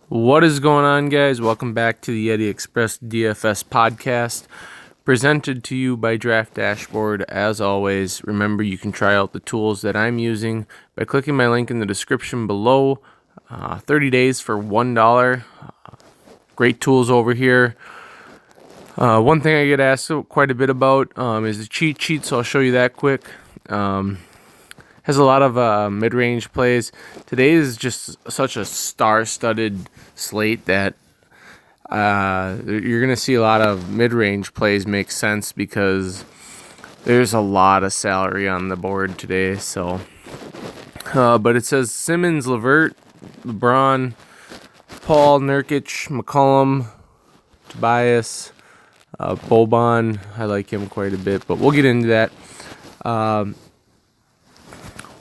What is going on, guys? Welcome back to the Yeti Express DFS podcast, presented to you by Draft Dashboard. As always, remember you can try out the tools that I'm using by clicking my link in the description below. 30 days for $1. Great tools over here. One thing I get asked quite a bit about is the cheat sheet, so I'll show you that quick. Has a lot of mid-range plays. Today is just such a star-studded slate that you're going to see a lot of mid-range plays make sense because there's a lot of salary on the board today. So, but it says Simmons, LeVert, LeBron, Paul, Nurkic, McCollum, Tobias, Boban. I like him quite a bit, but we'll get into that.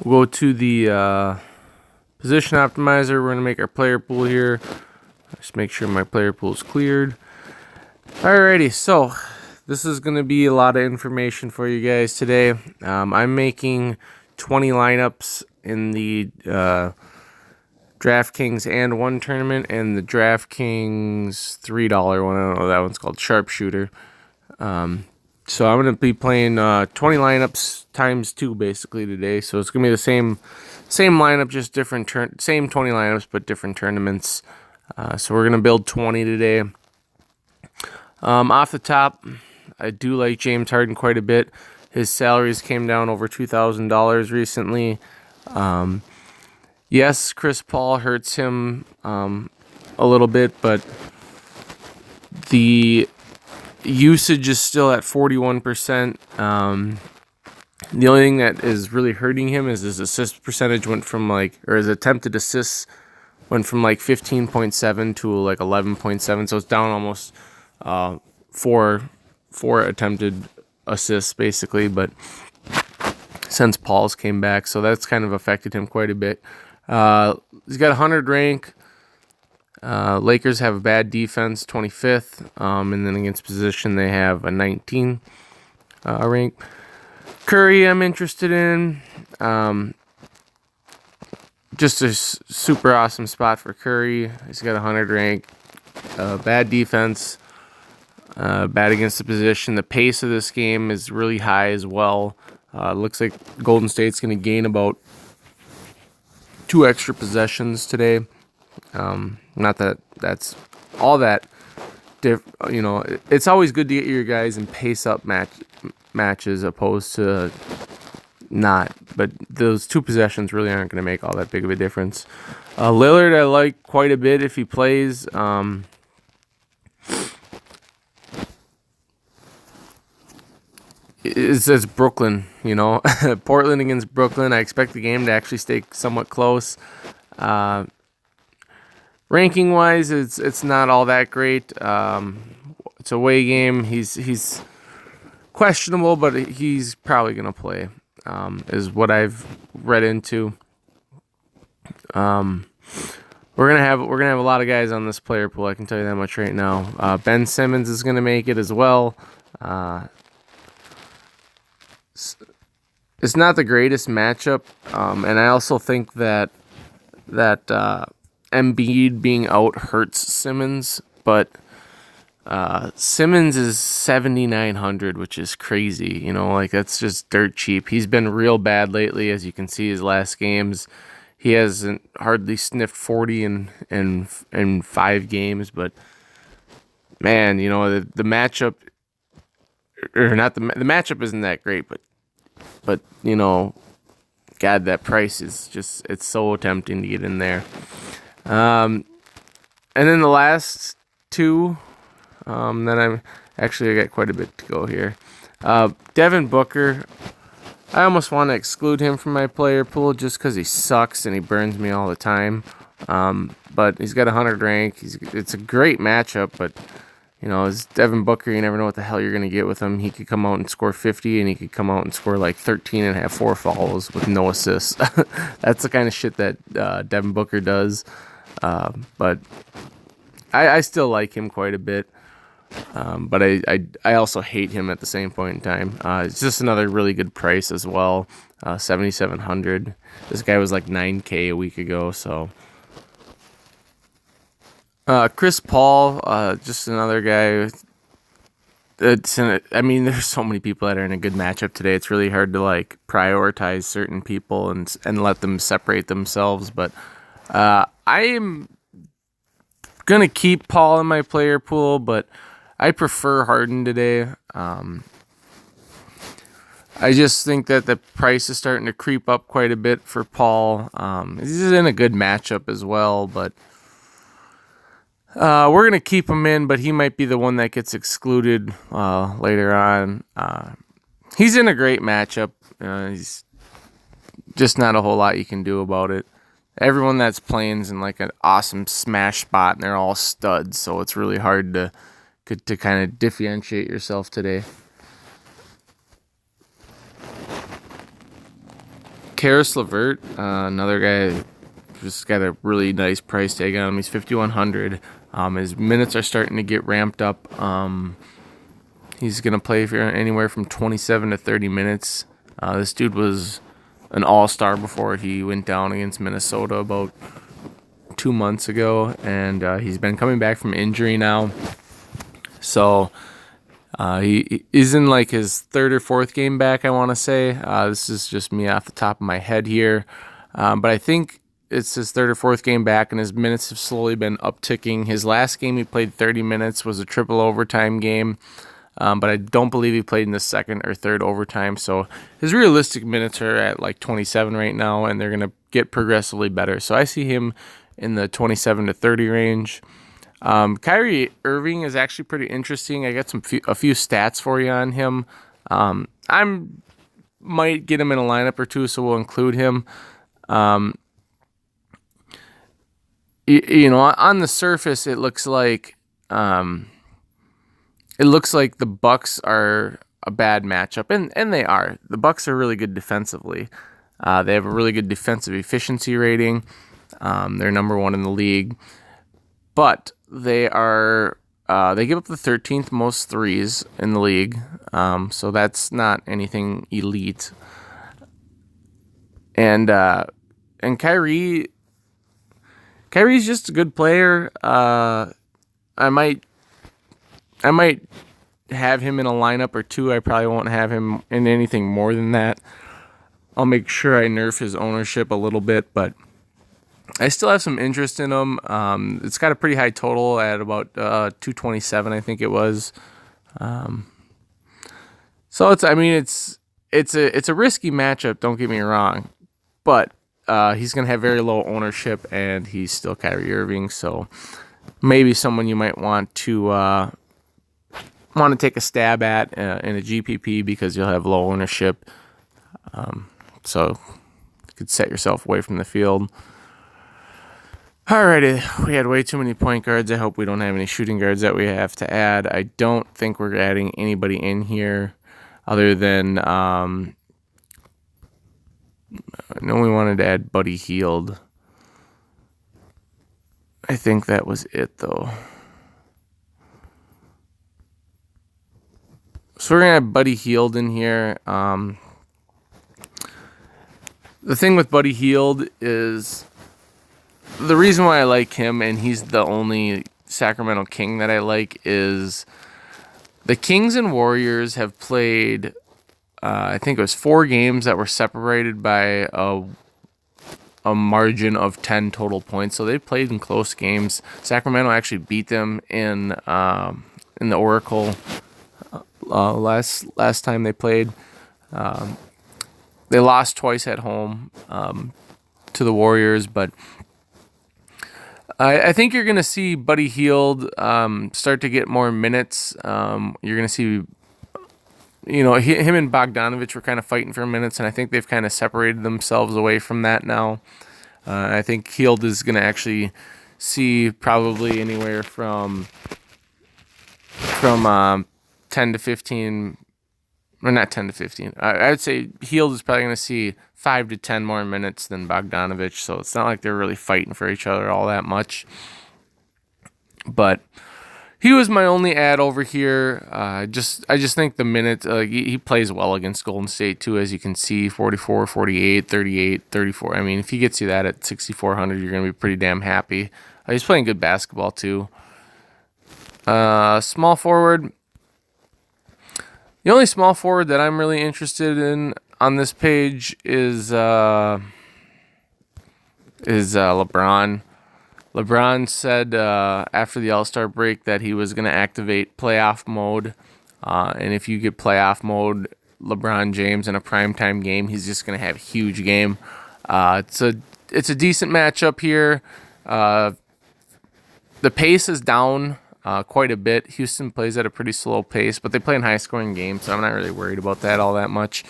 We'll go to the position optimizer. We're going to make our player pool here. Just make sure my player pool is cleared. Alrighty, so this is going to be a lot of information for you guys today. I'm making 20 lineups in the DraftKings and one tournament and the DraftKings $3 one. I don't know, that one's called Sharpshooter. So I'm going to be playing 20 lineups times 2 basically today. So it's going to be the same lineup, just different same 20 lineups, but different tournaments. So we're going to build 20 today. Off the top, I do like James Harden quite a bit. His salaries came down over $2,000 recently. Yes, Chris Paul hurts him a little bit, but the usage is still at 41%. The only thing that is really hurting him is his assist percentage went from his attempted assists went from 15.7 to 11.7. So it's down almost four attempted assists basically. But since Paul's came back, so that's kind of affected him quite a bit. He's got 100 rank. Lakers have a bad defense, 25th, and then against position they have a 19 rank. Curry I'm interested in. Just a super awesome spot for Curry. He's got a 100 rank, bad defense, bad against the position. The pace of this game is really high as well. Looks like Golden State's going to gain about 2 extra possessions today. Not that that's all that it's always good to get your guys in pace up matches opposed to not, but those 2 possessions really aren't going to make all that big of a difference. Lillard I like quite a bit if he plays. It says Brooklyn, Portland against Brooklyn. I expect the game to actually stay somewhat close. Ranking wise, it's not all that great. It's a away game. He's questionable, but he's probably gonna play. Is what I've read into. We're gonna have a lot of guys on this player pool. I can tell you that much right now. Ben Simmons is gonna make it as well. It's not the greatest matchup, and I also think that Embiid being out hurts Simmons, but Simmons is 7,900, which is crazy. That's just dirt cheap. He's been real bad lately, as you can see his last games. He hasn't hardly sniffed 40 in 5 games, but man, the matchup, or not the matchup isn't that great, but God, that price is just, it's so tempting to get in there. And then the last 2, then I got quite a bit to go here. Devin Booker, I almost want to exclude him from my player pool just because he sucks and he burns me all the time. But he's got 100 rank. It's a great matchup, but as Devin Booker, you never know what the hell you're going to get with him. He could come out and score 50, and he could come out and score 13 and have 4 fouls with no assists. That's the kind of shit that Devin Booker does. But I still like him quite a bit. But I also hate him at the same point in time. It's just another really good price as well. 7,700. This guy was $9K a week ago, so Chris Paul, just another guy. There's so many people that are in a good matchup today. It's really hard to like prioritize certain people and let them separate themselves. But I am gonna keep Paul in my player pool, but I prefer Harden today. I just think that the price is starting to creep up quite a bit for Paul. He's in a good matchup as well, but we're going to keep him in, but he might be the one that gets excluded later on. He's in a great matchup. He's just not a whole lot you can do about it. Everyone that's playing is in like an awesome smash spot, and they're all studs, so it's really hard to kind of differentiate yourself today. Karis LeVert, another guy, just got a really nice price tag on him. He's 5,100. His minutes are starting to get ramped up. He's going to play for anywhere from 27 to 30 minutes. This dude was an all-star before he went down against Minnesota about 2 months ago, and he's been coming back from injury now. So he is in like his third or fourth game back, I want to say. This is just me off the top of my head here. But I think it's his third or fourth game back, and his minutes have slowly been upticking. His last game he played 30 minutes was a triple overtime game, but I don't believe he played in the second or third overtime. So his realistic minutes are at like 27 right now, and they're going to get progressively better. So I see him in the 27 to 30 range. Kyrie Irving is actually pretty interesting. I got a few stats for you on him. I might get him in a lineup or two, so we'll include him. On the surface, it looks like the Bucks are a bad matchup, and they are. The Bucks are really good defensively. They have a really good defensive efficiency rating. They're number one in the league, but they give up the 13th most threes in the league. So that's not anything elite. And Kyrie's just a good player. I might have him in a lineup or two. I probably won't have him in anything more than that. I'll make sure I nerf his ownership a little bit, but I still have some interest in him. It's got a pretty high total at about 227, I think it was. So it's a risky matchup. Don't get me wrong, but he's going to have very low ownership, and he's still Kyrie Irving, so maybe someone you might want to take a stab at in a GPP because you'll have low ownership. So you could set yourself away from the field. Alrighty, we had way too many point guards. I hope we don't have any shooting guards that we have to add. I don't think we're adding anybody in here other than I know we wanted to add Buddy Hield. I think that was it, though. So we're going to have Buddy Hield in here. The thing with Buddy Hield is the reason why I like him, and he's the only Sacramento King that I like, is the Kings and Warriors have played, I think it was 4 games that were separated by a margin of 10 total points. So they played in close games. Sacramento actually beat them in the Oracle last time they played. They lost twice at home to the Warriors, but I think you're going to see Buddy Hield start to get more minutes. You're going to see, him and Bogdanovich were kind of fighting for minutes, and I think they've kind of separated themselves away from that now. I think Hield is going to actually see probably anywhere from 10 to 15, or not 10 to 15. I would say Hield is probably going to see 5 to 10 more minutes than Bogdanovich, so it's not like they're really fighting for each other all that much. But he was my only ad over here. I just think the minutes, he plays well against Golden State too, as you can see, 44, 48, 38, 34. I mean, if he gets you that at 6,400, you're going to be pretty damn happy. He's playing good basketball too. Small forward. The only small forward that I'm really interested in on this page is LeBron. LeBron said after the All-Star break that he was going to activate playoff mode. And if you get playoff mode, LeBron James in a primetime game, he's just going to have a huge game. It's a decent matchup here. The pace is down quite a bit. Houston plays at a pretty slow pace, but they play in high-scoring games, so I'm not really worried about that all that much.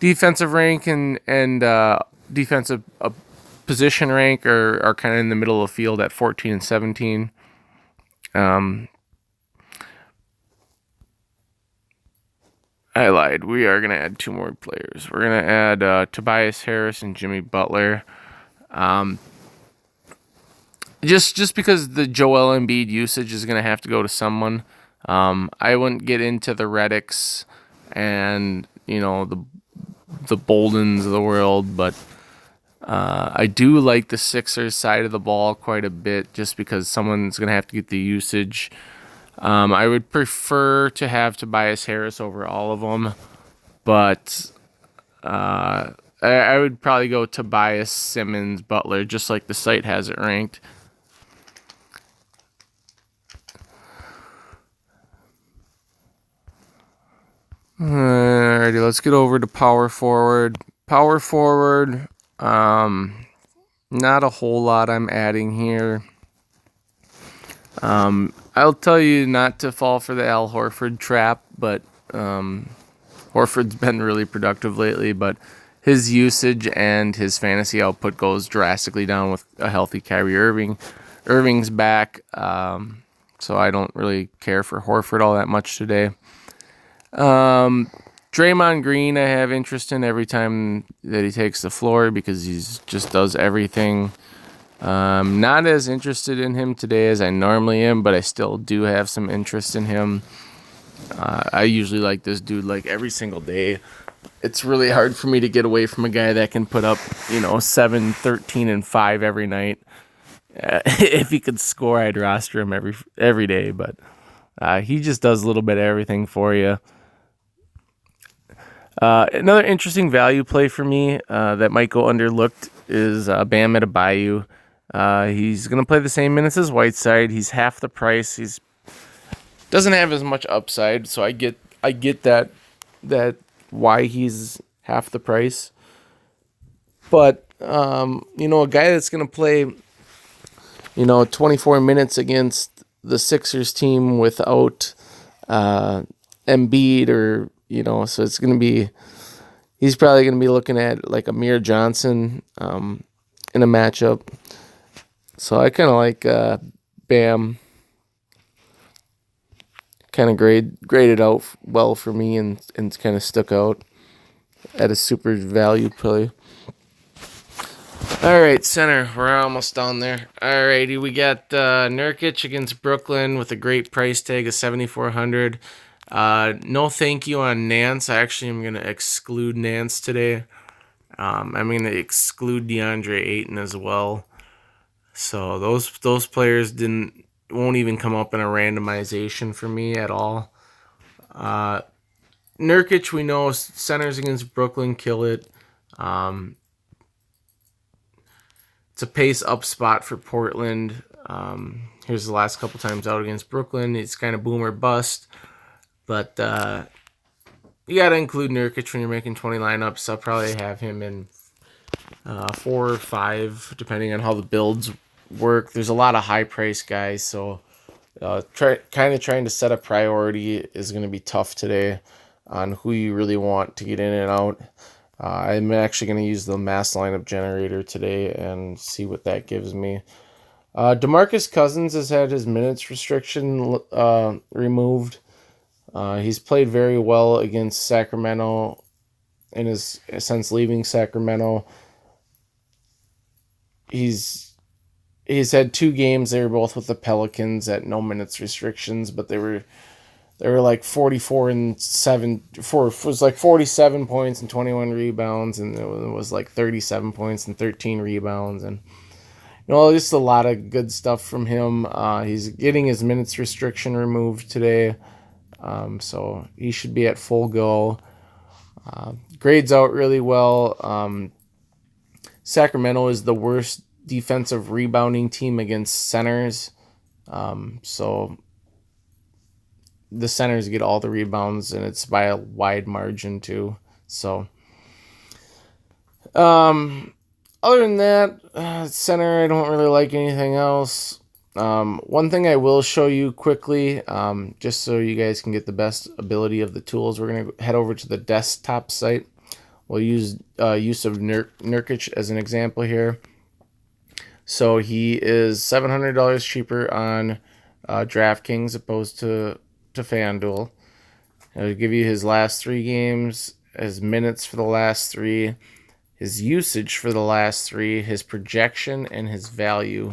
Defensive rank and defensive position rank are kind of in the middle of the field at 14 and 17. I lied. We are going to add 2 more players. We're going to add Tobias Harris and Jimmy Butler. Just because the Joel Embiid usage is going to have to go to someone. I wouldn't get into the Reddicks and, the Boldens of the world, but I do like the Sixers side of the ball quite a bit just because someone's going to have to get the usage. I would prefer to have Tobias Harris over all of them, but I would probably go Tobias, Simmons, Butler, just like the site has it ranked. Alrighty, let's get over to power forward. Power forward, not a whole lot I'm adding here. I'll tell you not to fall for the Al Horford trap, but Horford's been really productive lately, but his usage and his fantasy output goes drastically down with a healthy Kyrie Irving. Irving's back, so I don't really care for Horford all that much today. Draymond Green, I have interest in every time that he takes the floor because he just does everything. Not as interested in him today as I normally am, but I still do have some interest in him. I usually like this dude like every single day. It's really hard for me to get away from a guy that can put up, 7, 13, and 5 every night. If he could score, I'd roster him every day, but he just does a little bit of everything for you. Another interesting value play for me that might go underlooked is Bam Adebayo. He's going to play the same minutes as Whiteside. He's half the price. He's doesn't have as much upside, so I get that why he's half the price. But a guy that's going to play 24 minutes against the Sixers team without Embiid or so it's going to be he's probably going to be looking at like Amir Johnson in a matchup. So I kind of like Bam. Kind of graded out well for me and kind of stuck out at a super value play. All right, center. We're almost down there. All righty, we got Nurkic against Brooklyn with a great price tag of $7,400. No thank you on Nance. I actually am going to exclude Nance today. I'm going to exclude DeAndre Ayton as well. So those players won't even come up in a randomization for me at all. Nurkic, we know centers against Brooklyn kill it. It's a pace up spot for Portland. Here's the last couple times out against Brooklyn. It's kind of boom or bust. But you got to include Nurkic when you're making 20 lineups. I'll probably have him in 4 or 5, depending on how the builds work. There's a lot of high-priced guys, so trying to set a priority is going to be tough today on who you really want to get in and out. I'm actually going to use the mass lineup generator today and see what that gives me. DeMarcus Cousins has had his minutes restriction removed. He's played very well against Sacramento since leaving Sacramento. He's had 2 games. They were both with the Pelicans at no minutes restrictions, but they were like 44 and 7. It was like 47 points and 21 rebounds, and it was like 37 points and 13 rebounds. And just a lot of good stuff from him. He's getting his minutes restriction removed today, so he should be at full go. Grades out really well. Sacramento is the worst defensive rebounding team against centers, so the centers get all the rebounds, and it's by a wide margin too. So, other than that, center, I don't really like anything else. One thing I will show you quickly, just so you guys can get the best ability of the tools, we're going to head over to the desktop site. We'll use use of Nurkic as an example here. So he is $700 cheaper on DraftKings opposed to FanDuel. It'll give you his last 3 games, his minutes for the last 3, his usage for the last 3, his projection, and his value.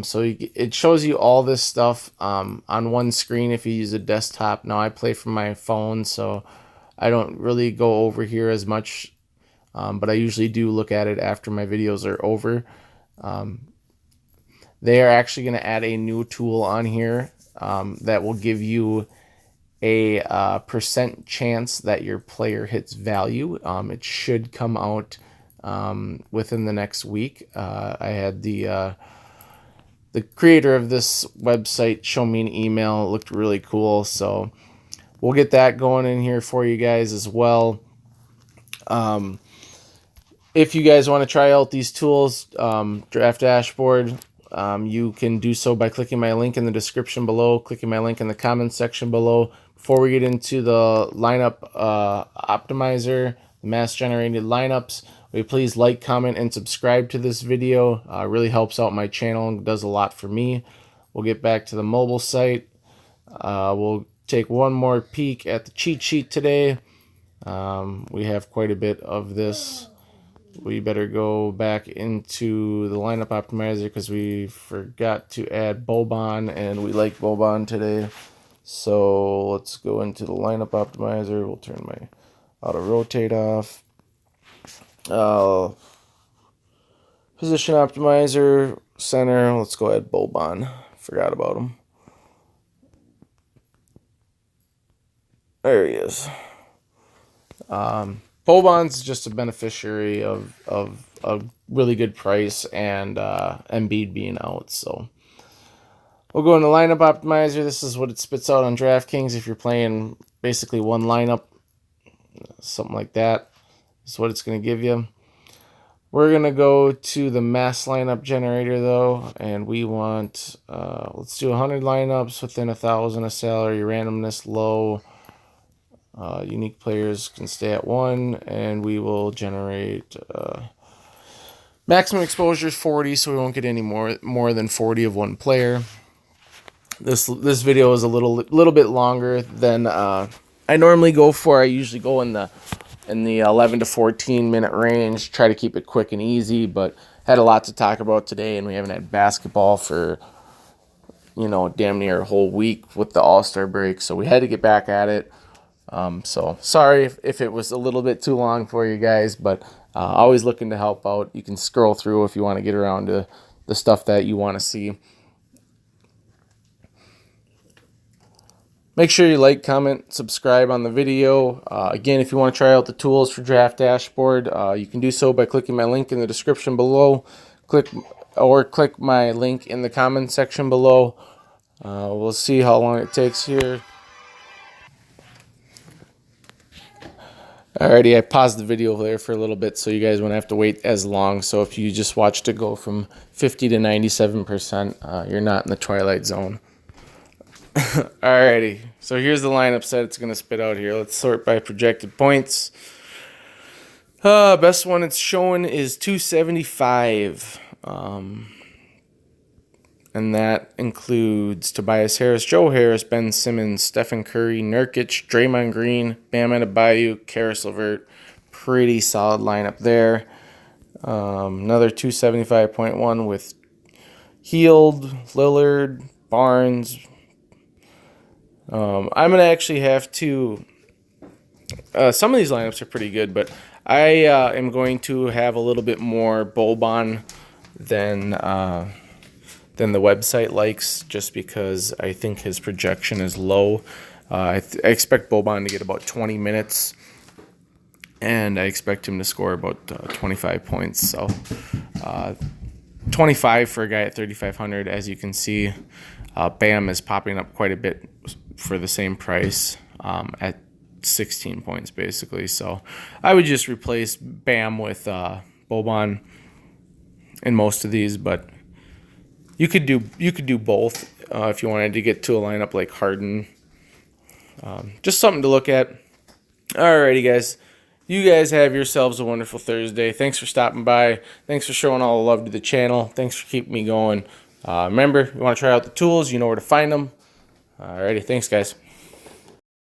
So it shows you all this stuff on one screen if you use a desktop. Now I play from my phone, so I don't really go over here as much, but I usually do look at it after my videos are over. They are actually going to add a new tool on here that will give you a percent chance that your player hits value. It should come out within the next week. I had the creator of this website show me an email. It looked really cool, so we'll get that going in here for you guys as well. If you guys want to try out these tools, Draft Dashboard, you can do so by clicking my link in the description below, clicking my link in the comments section below. Before we get into the lineup optimizer, the mass generated lineups, will you please like, comment, and subscribe to this video. It really helps out my channel and does a lot for me. We'll get back to the mobile site. We'll take one more peek at the cheat sheet today. We have quite a bit of this. We better go back into the lineup optimizer because we forgot to add Boban, and we like Boban today. So let's go into the lineup optimizer. We'll turn my auto rotate off. Position optimizer, center. Let's go add Boban. Forgot about him. There he is. Boban's just a beneficiary of a really good price and Embiid being out. So we'll go into lineup optimizer. This is what it spits out on DraftKings if you're playing basically one lineup, something like that. This is what it's going to give you. We're going to go to the mass lineup generator though, and we want, let's do 100 lineups within 1,000 of salary, randomness low. Unique players can stay at 1, and we will generate maximum exposure is 40, so we won't get any more than 40 of one player. This video is a little bit longer than I normally go for. I usually go in the 11 to 14 minute range. Try to keep it quick and easy, but had a lot to talk about today, and we haven't had basketball for damn near a whole week with the All-Star break, so we had to get back at it. So sorry if it was a little bit too long for you guys, but always looking to help out. You can scroll through if you want to get around to the stuff that you want to see. Make sure you like, comment, subscribe on the video. Again, if you want to try out the tools for Draft Dashboard, you can do so by clicking my link in the description below. Click my link in the comment section below. We'll see how long it takes here. Alrighty, I paused the video there for a little bit so you guys won't have to wait as long. So if you just watched it go from 50 to 97%, you're not in the twilight zone. Alrighty, so here's the lineup set it's going to spit out here. Let's sort by projected points. Best one it's showing is 275. And that includes Tobias Harris, Joe Harris, Ben Simmons, Stephen Curry, Nurkic, Draymond Green, Bam Adebayo, Karis LeVert. Pretty solid lineup there. Another 275.1 with Hield, Lillard, Barnes. I'm going to actually have to... some of these lineups are pretty good, but I am going to have a little bit more Boban than the website likes, just because I think his projection is low. I expect Boban to get about 20 minutes, and I expect him to score about 25 points. So 25 for a guy at 3,500. As you can see, Bam is popping up quite a bit for the same price at 16 points basically. So I would just replace Bam with Boban in most of these, but you could do both if you wanted to get to a lineup like Harden. Just something to look at. Alrighty, guys. You guys have yourselves a wonderful Thursday. Thanks for stopping by. Thanks for showing all the love to the channel. Thanks for keeping me going. Remember, you want to try out the tools, you know where to find them. Alrighty, thanks, guys.